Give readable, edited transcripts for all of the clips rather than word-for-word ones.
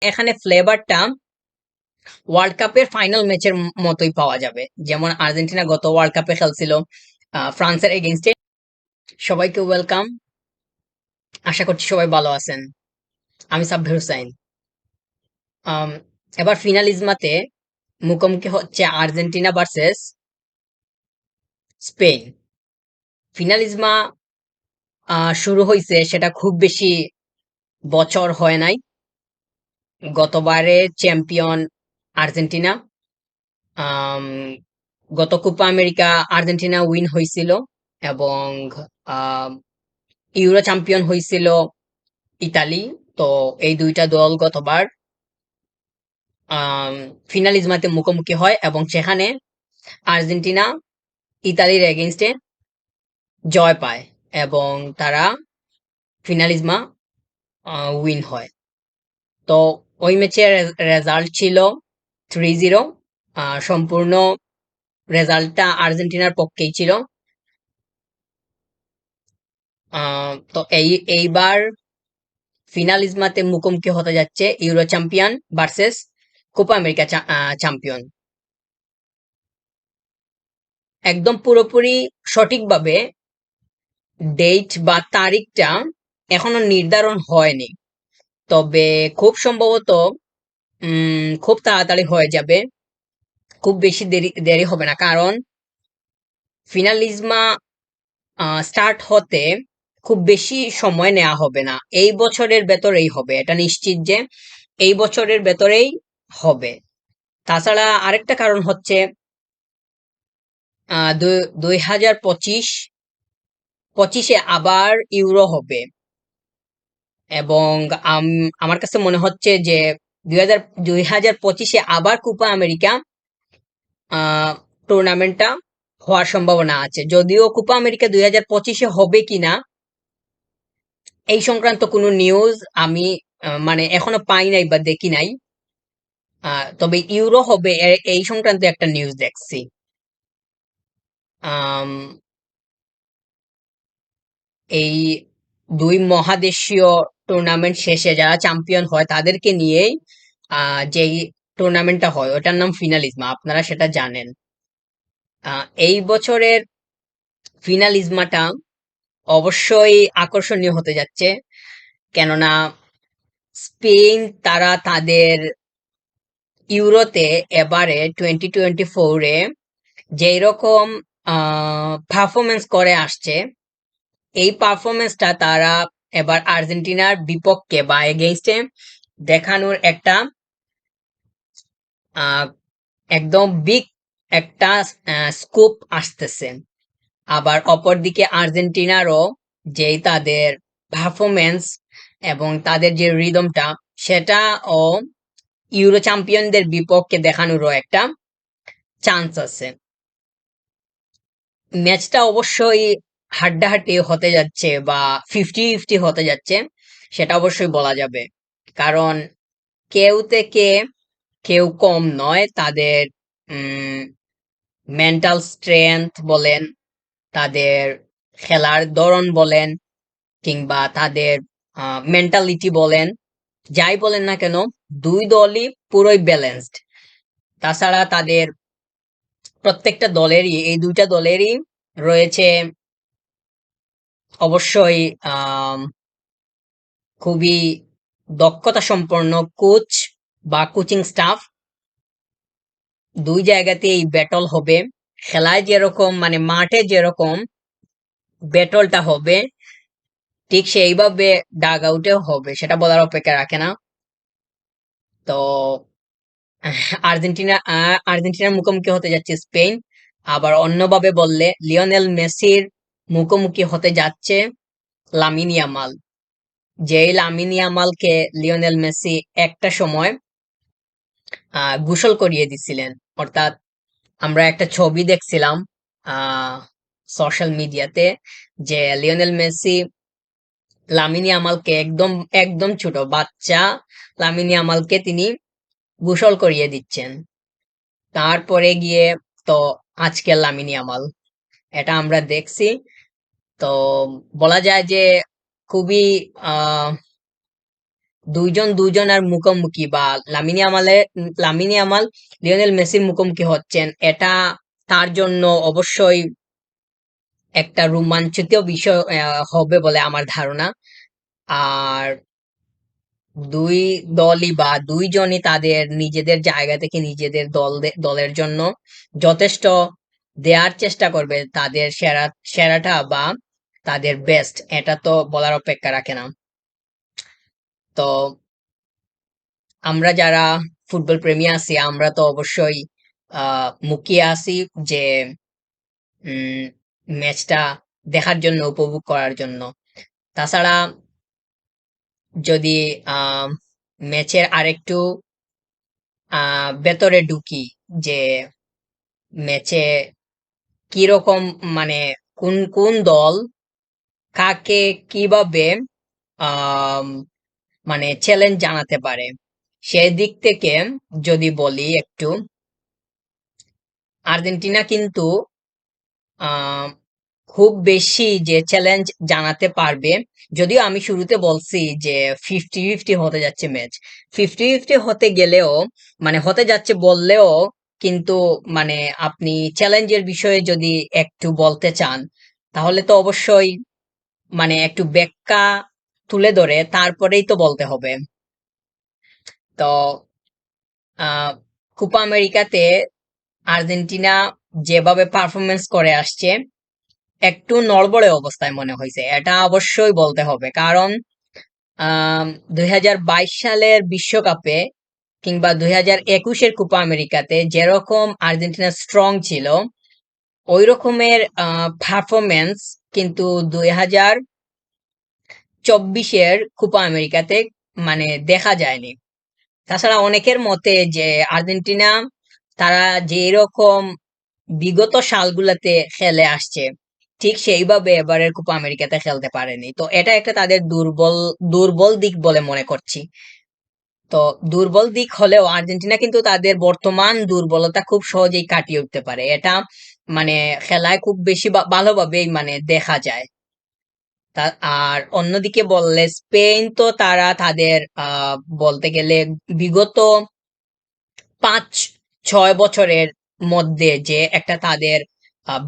এখানে ফ্লেভারটা ওয়ার্ল্ড কাপের ফাইনাল ম্যাচের মতোই পাওয়া যাবে। যেমন আর্জেন্টিনা গত ওয়ার্ল্ড কাপে খেলছিল ফ্রান্সের এগেইনস্টে। সবাইকে ওয়েলকাম, আশা করছি সবাই ভালো আছেন। আমি সাব্বির হুসাইন। আম, এবার ফিনালিজমাতে মুখোমুখি হচ্ছে আর্জেন্টিনা ভার্সেস স্পেন। ফিনালিজমা শুরু হয়েছে, সেটা খুব বেশি বছর হয় নাই। গতবারে চ্যাম্পিয়ন আর্জেন্টিনা। আম, গত কোপা আমেরিকা আর্জেন্টিনা উইন হয়েছিল, এবং আম, ইউরো চ্যাম্পিয়ন হয়েছিল ইতালি। তো এই দুইটা দল গতবার ফিনালিজমাতে মুখোমুখি হয়, এবং সেখানে আর্জেন্টিনা ইতালির এগেইনস্টে জয় পায়, এবং তারা ফিনালিজমা উইন হয়। তো ওই ম্যাচের রেজাল্ট ছিল 3-0। সম্পূর্ণ রেজাল্টটা আর্জেন্টিনার পক্ষেই ছিল। তো এইবার ফিনালিজমাতে মুখোমুখি হতে যাচ্ছে euro champion versus Copa America champion. একদম পুরোপুরি সঠিকভাবে ডেট বা তারিখটা এখনো নির্ধারণ হয়নি, তবে খুব সম্ভবত খুব তাড়াতাড়ি হয়ে যাবে। খুব বেশি দেরি দেরি হবে না, কারণ ফিনালিজমা স্টার্ট হতে খুব বেশি সময় নেওয়া হবে না। এই বছরের ভেতরেই হবে, এটা নিশ্চিত যে এই বছরের ভেতরেই হবে। তাছাড়া আরেকটা কারণ হচ্ছে 2025-25-এ আবার ইউরো হবে, এবং আমার কাছে মনে হচ্ছে যে 2025-এ আবার কোপা আমেরিকা টুর্নামেন্টটা হওয়ার সম্ভাবনা আছে। যদিও কোপা আমেরিকা 2025-এ হবে কিনা এই সংক্রান্ত কোনো নিউজ আমি মানে এখনো পাই নাই বা দেখি নাই। তবে ইউরো হবে এই সংক্রান্ত একটা নিউজ দেখছি। আম, এই দুই মহাদেশীয় টুর্নামেন্ট শেষে যারা চ্যাম্পিয়ন হয় তাদেরকে নিয়েই যেই টুর্নামেন্টটা হয় ওটার নাম ফিনালিজমা, আপনারা সেটা জানেন। এই বছরের ফিনালিজমাটা অবশ্যই আকর্ষণীয় হতে যাচ্ছে, কেননা স্পেন তারা তাদের ইউরোতে এবারে 2024-এ যেই রকম পারফরমেন্স করে আসছে, এই পারফরমেন্সটা তারা এবার আর্জেন্টিনার বিপক্ষে বা এগেইনস্টে দেখানোর একটা আহ, একদম বিগ একটা স্কোপ আসতেছে। আবার অপরদিকে আর্জেন্টিনারও যেই তাদের পারফরমেন্স এবং তাদের যে রিদমটা, সেটা ও ইউরো চ্যাম্পিয়নদের বিপক্ষে দেখানোরও একটা চান্স আছে। ম্যাচটা অবশ্যই হাড্ডাহাড্ডি হতে যাচ্ছে বা 50-50 হতে যাচ্ছে, সেটা অবশ্যই বলা যাবে। কারণ কেউ থেকে কেউ কম নয়। তাদের মেন্টাল স্ট্রেংথ বলেন, তাদের খেলার ধরন বলেন, কিংবা তাদের মেন্টালিটি বলেন, যাই বলেন না কেন, দুই দলই পুরোই ব্যালেন্সড। তাছাড়া তাদের প্রত্যেকটা দলেরই, এই দুইটা দলেরই রয়েছে অবশ্যই খুবই দক্ষতা সম্পন্ন কোচ বা কোচিং স্টাফ। দুই জায়গাতেই এই ব্যাটল হবে। খেলায় যেরকম মানে মাঠে যেরকম ব্যাটলটা হবে, ঠিক সেইভাবে ডাগ আউটেও হবে, সেটা বলার অপেক্ষা রাখে না। তো আর্জেন্টিনার মুখোমুখি হতে যাচ্ছে স্পেন। আবার অন্যভাবে বললে লিওনেল মেসির মুখোমুখি হতে যাচ্ছে লামিন ইয়ামাল। যেই লামিন ইয়ামালকে লিওনেল মেসি একটা সময় গোসল করিয়ে দিছিলেন। অর্থাৎ আমরা একটা ছবি দেখছিলাম সোশ্যাল মিডিয়াতে, যে লিওনেল মেসি লামিন ইয়ামালকে একদম একদম ছোট বাচ্চা লামিন ইয়ামালকে তিনি গোসল করিয়ে দিচ্ছেন। তারপরে গিয়ে তো আজকে লামিন ইয়ামাল, এটা আমরা দেখছি। তো বলা যায় যে খুবই আহ দুইজনের মুখোমুখি বা লামিনী ইয়ামাল লিওনেল মেসির মুখোমুখি হচ্ছেন, এটা তার জন্য অবশ্যই একটা রোমাঞ্চিত বিষয় হবে বলে আমার ধারণা। আর দুই দলই বা দুইজনই তাদের নিজেদের জায়গা থেকে নিজেদের দলের জন্য যথেষ্ট দেওয়ার চেষ্টা করবে, তাদের সেরাটা বা তাদের বেস্ট, এটা তো বলার অপেক্ষা রাখে না। তো আমরা যারা ফুটবল প্রেমী আছি, আমরা তো অবশ্যই মুখিয়ে আছি যে ম্যাচটা দেখার জন্য, উপভোগ করার জন্য। তাছাড়া যদি ম্যাচের আরেকটু ভেতরে ঢুকি, যে ম্যাচে কিরকম, মানে কোন কোন দল কাকে কিভাবে আম, মানে চ্যালেঞ্জ জানাতে পারে, সেদিক থেকে যদি বলি একটু, আর্জেন্টিনা কিন্তু আহ খুব বেশি যে চ্যালেঞ্জ জানাতে পারবে। যদিও আমি শুরুতে বলছি যে 50-50 হতে যাচ্ছে ম্যাচ, 50-50 হতে গেলেও, মানে হতে যাচ্ছে বললেও, কিন্তু মানে আপনি চ্যালেঞ্জের বিষয়ে যদি একটু বলতে চান, তাহলে তো অবশ্যই মানে একটু ব্যাখ্যা তুলে ধরে তারপরেই তো বলতে হবে। তো আহ কোপা আমেরিকাতে আর্জেন্টিনা যেভাবে পারফরমেন্স করে আসছে, একটু নড়বড়ে অবস্থায় মনে হয়েছে, এটা অবশ্যই বলতে হবে। কারণ 2022 সালের বিশ্বকাপে কিংবা 2021-এর কোপা আমেরিকাতে যেরকম আর্জেন্টিনা স্ট্রং ছিল, ওই রকমের পারফরমেন্স কিন্তু 2024-এর কোপা আমেরিকাতে মানে দেখা যায়নি। তাছাড়া অনেকের মতে যে আর্জেন্টিনা, তারা যে রকম বিগত সালগুলাতে খেলে আসছে, ঠিক সেইভাবে এবারের কোপা আমেরিকাতে খেলতে পারেনি। তো এটা একটা তাদের দুর্বল দিক বলে মনে করছি। তো দুর্বল দিক হলেও আর্জেন্টিনা কিন্তু তাদের বর্তমান দুর্বলতা খুব সহজেই কাটিয়ে উঠতে পারে, এটা মানে খেলায় খুব বেশি ভালোভাবেই মানে দেখা যায়। আর অন্যদিকে বললে স্পেন, তো তারা তাদের বলতে গেলে বিগত 5-6 বছরের মধ্যে যে একটা তাদের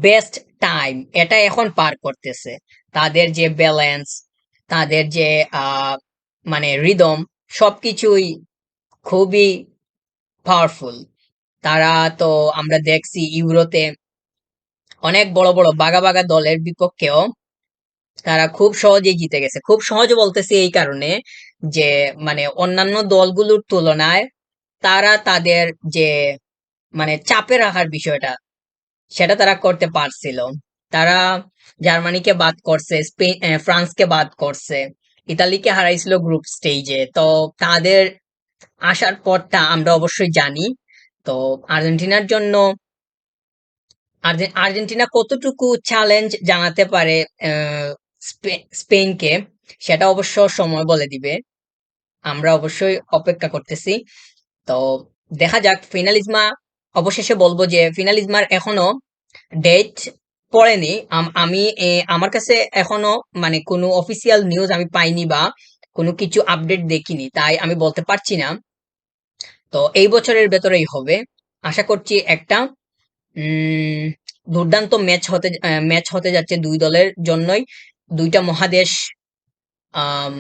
বেস্ট টাইম, এটা এখন পার করতেছে। তাদের যে ব্যালেন্স, তাদের যে আহ, মানে রিদম, সবকিছুই খুবই পাওয়ারফুল। তারা তো আমরা দেখছি ইউরোতে অনেক বড় বড় বাগা বাগা দলের বিপক্ষেও তারা খুব সহজেই জিতে গেছে। খুব সহজ বলতেছি এই কারণে যে মানে অন্যান্য দলগুলোর তুলনায় তারা তাদের যে মানে চাপে রাখার বিষয়টা, সেটা তারা করতে পারছিল। তারা জার্মানিকে বাদ করছে, স্পেন ফ্রান্সকে বাদ করছে, ইতালিকে হারাইছিল গ্রুপ স্টেজে। তো তাদের আসার পরটা আমরা অবশ্যই জানি। তো আর্জেন্টিনার জন্য, আর্জেন্টিনা কতটুকু চ্যালেঞ্জ জানাতে পারে স্পেনকে, সেটা অবশ্য সময় বলে দিবে। আমরা অবশ্যই অপেক্ষা করতেছি। তো দেখা যাক ফিনালিজমা। অবশেষে বলবো যে ফিনালিজমার এখনো ডেট পড়েনি। আমি আমার কাছে এখনো মানে কোনো অফিসিয়াল নিউজ আমি পাইনি বা কোনো কিছু আপডেট দেখিনি, তাই আমি বলতে পারছি না। তো এই বছরের ভেতরেই হবে আশা করছি। একটা উম দুর্দান্ত ম্যাচ হতে যাচ্ছে দুই দলের জন্যই। দুইটা মহাদেশ, আম,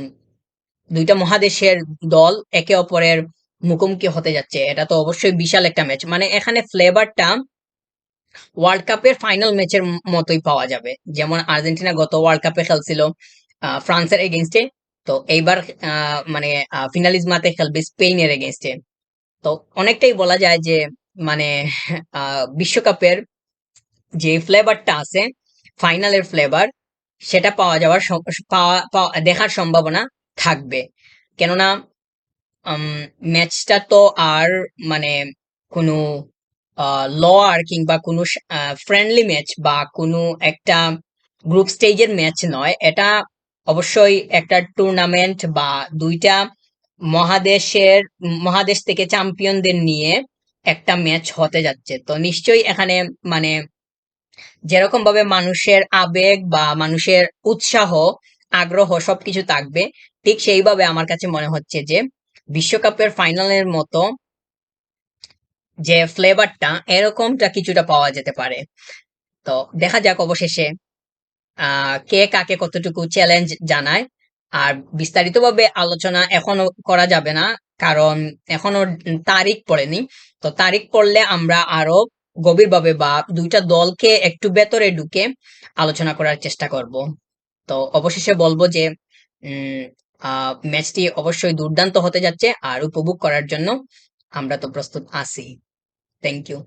দুইটা মহাদেশের দল একে অপরের মুখোমুখি হতে যাচ্ছে, এটা তো অবশ্যই বিশাল একটা ম্যাচ। মানে এখানে ফ্লেভারটা ওয়ার্ল্ড কাপের ফাইনাল ম্যাচের মতোই পাওয়া যাবে। যেমন আর্জেন্টিনা গত ওয়ার্ল্ড কাপে খেলছিল ফ্রান্সের এগেনস্টে, তো এইবার মানে ফিনালিজমাতে খেলবে স্পেনের এগেনস্টে। তো অনেকটাই বলা যায় যে মানে বিশ্বকাপের যে ফ্লেভারটা আছে, ফাইনালের ফ্লেভার, সেটা পাওয়া যাওয়ার দেখার সম্ভাবনা থাকবে। কেননা ম্যাচটা তো আর মানে কোনো লওয়ার কিংবা কোনো ফ্রেন্ডলি ম্যাচ বা কোনো একটা গ্রুপ স্টেজের ম্যাচ নয়। এটা অবশ্যই একটা টুর্নামেন্ট বা দুইটা মহাদেশ থেকে চ্যাম্পিয়নদের নিয়ে একটা ম্যাচ হতে যাচ্ছে। তো নিশ্চয়ই এখানে মানে যেরকম ভাবে মানুষের আবেগ বা মানুষের উৎসাহ আগ্রহ সবকিছু থাকবে। ঠিক সেইভাবে আমার কাছে মনে হচ্ছে যে বিশ্বকাপের ফাইনালের মতো যে ফ্লেভারটা এরকমটা কিছুটা পাওয়া যেতে পারে। তো দেখা যাক অবশেষে কে কাকে কতটুকু চ্যালেঞ্জ জানায়। আর বিস্তারিতভাবে আলোচনা এখনো করা যাবে না, কারণ এখনো তারিখ পড়েনি। তো তারিখ পড়লে আমরা আরো গভীরভাবে বা দুইটা দলকে একটু ভেতরে ঢুকে আলোচনা করার চেষ্টা করব। তো অবশেষে বলবো যে ম্যাচটি অবশ্যই দুর্দান্ত হতে যাচ্ছে, আর উপভোগ করার জন্য আমরা তো প্রস্তুত আছি। Thank you.